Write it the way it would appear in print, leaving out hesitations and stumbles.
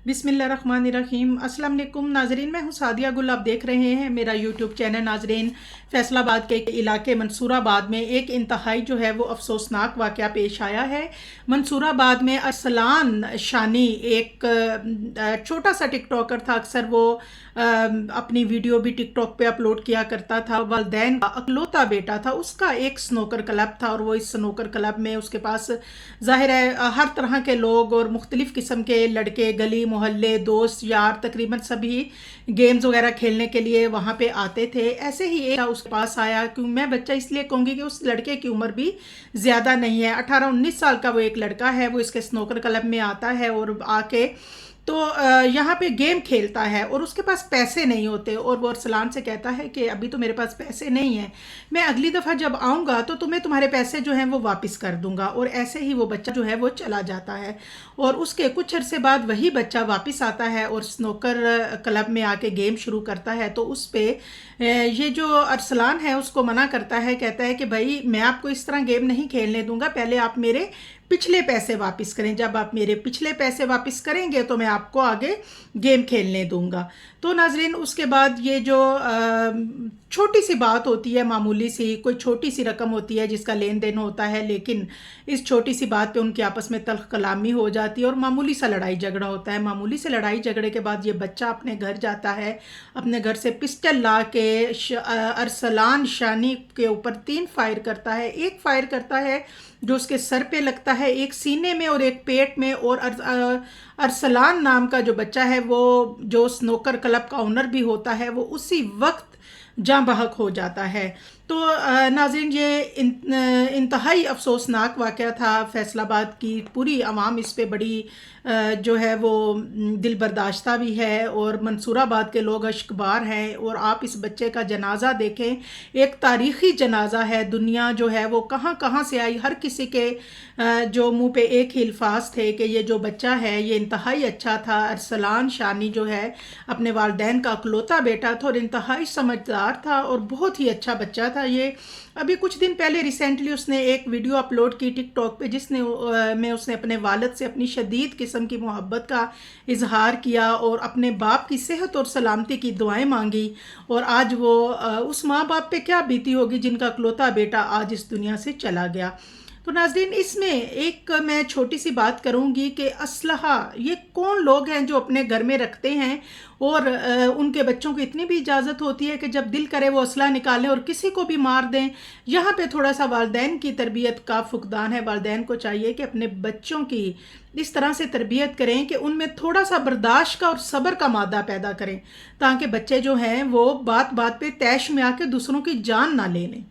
बिस्मिल्लाहिर्रहमानिर्रहीम। अस्सलाम वालेकुम नाजरीन, मैं हूँ सादिया गुल। आप देख रहे हैं मेरा यूट्यूब चैनल। नाजरीन, फैसलाबाद के एक इलाके मंसूराबाद में एक इंतहाई जो है वो अफसोसनाक वाक़या पेश आया है। मंसूराबाद में अरसलान शानी एक छोटा सा टिकटॉकर था। अक्सर वो अपनी वीडियो भी टिकटॉक पे अपलोड किया करता था। वालिदैन का अकलौता बेटा था, उसका एक स्नोकर क्लब था और वो इस स्नोकर क्लब में उसके पास ज़ाहिर है हर तरह के लोग और मुख्तलिफ़ किस्म के लड़के, गली मोहल्ले, दोस्त यार, तकरीबन सभी गेम्स वगैरह खेलने के लिए वहाँ पे आते थे। ऐसे ही एक उसके पास आया, क्यों मैं बच्चा इसलिए कहूँगी कि उस लड़के की उम्र भी ज़्यादा नहीं है, 18-19 साल का वो एक लड़का है। वो इसके स्नोकर क्लब में आता है और आके तो यहाँ पे गेम खेलता है और उसके पास पैसे नहीं होते और वो अरसलान से कहता है कि अभी तो मेरे पास पैसे नहीं हैं, मैं अगली दफ़ा जब आऊँगा तो तुम्हें तुम्हारे पैसे जो हैं वो वापस कर दूंगा। और ऐसे ही वो बच्चा जो है वो चला जाता है और उसके कुछ अरसे बाद वही बच्चा वापस आता है और स्नोकर क्लब में आके गेम शुरू करता है। तो उस पे ये जो अरसलान है उसको मना करता है, कहता है कि भाई मैं आपको इस तरह गेम नहीं खेलने दूंगा, पहले आप मेरे पिछले पैसे वापस करें, जब आप मेरे पिछले पैसे वापस करेंगे तो मैं आपको आगे गेम खेलने दूंगा। तो नाजरीन, उसके बाद ये जो छोटी सी बात होती है, मामूली सी कोई छोटी सी रकम होती है जिसका लेन देन होता है, लेकिन इस छोटी सी बात पे उनकी आपस में तल्ख कलामी हो जाती है और मामूली सा लड़ाई झगड़ा होता है। मामूली से लड़ाई झगड़े के बाद ये बच्चा अपने घर जाता है, अपने घर से पिस्टल ला के अरसलान शानी के ऊपर 3 फायर करता है। एक फायर करता है जो उसके सर पे लगता है, एक सीने में और एक पेट में। और अरसलान नाम का जो बच्चा है, वो जो स्नोकर क्लब का ओनर भी होता है, वो उसी वक्त जाँ बहक हो जाता है। तो नाज़रीन, ये इंतहाई अफसोसनाक वाक़या था। फैसलाबाद की पूरी आवाम इस पे बड़ी जो है वो दिल बर्दाश्ता भी है और मंसूराबाद के लोग अश्कबार हैं। और आप इस बच्चे का जनाजा देखें, एक तारीख़ी जनाजा है। दुनिया जो है वो कहाँ कहाँ से आई, हर किसी के जो मुंह पे एक ही अल्फाज थे कि ये जो बच्चा है ये इंतहाई अच्छा था। अरसलान शानी जो है अपने वालिदैन का अकलौता बेटा था और इंतहाई समझदार था और बहुत ही अच्छा बच्चा था ये। अभी कुछ दिन पहले रिसेंटली उसने एक वीडियो अपलोड की टिकटॉक पे, जिसने में उसने अपने वालिद से अपनी शदीद किस्म की मोहब्बत का इजहार किया और अपने बाप की सेहत और सलामती की दुआएं मांगी। और आज वो उस माँ बाप पे क्या बीती होगी जिनका इकलौता बेटा आज इस दुनिया से चला गया। तो नाज़रीन, इसमें एक मैं छोटी सी बात करूंगी कि असलहा ये कौन लोग हैं जो अपने घर में रखते हैं और उनके बच्चों को इतनी भी इजाज़त होती है कि जब दिल करे वो असला निकालें और किसी को भी मार दें। यहाँ पे थोड़ा सा वालिदैन की तरबियत का फुकदान है। वालिदैन को चाहिए कि अपने बच्चों की इस तरह से तरबियत करें कि उनमें थोड़ा सा बर्दाश्त का और सब्र का मादा पैदा करें, ताकि बच्चे जो हैं वो बात बात पे तैश में आके दूसरों की जान ना ले लें।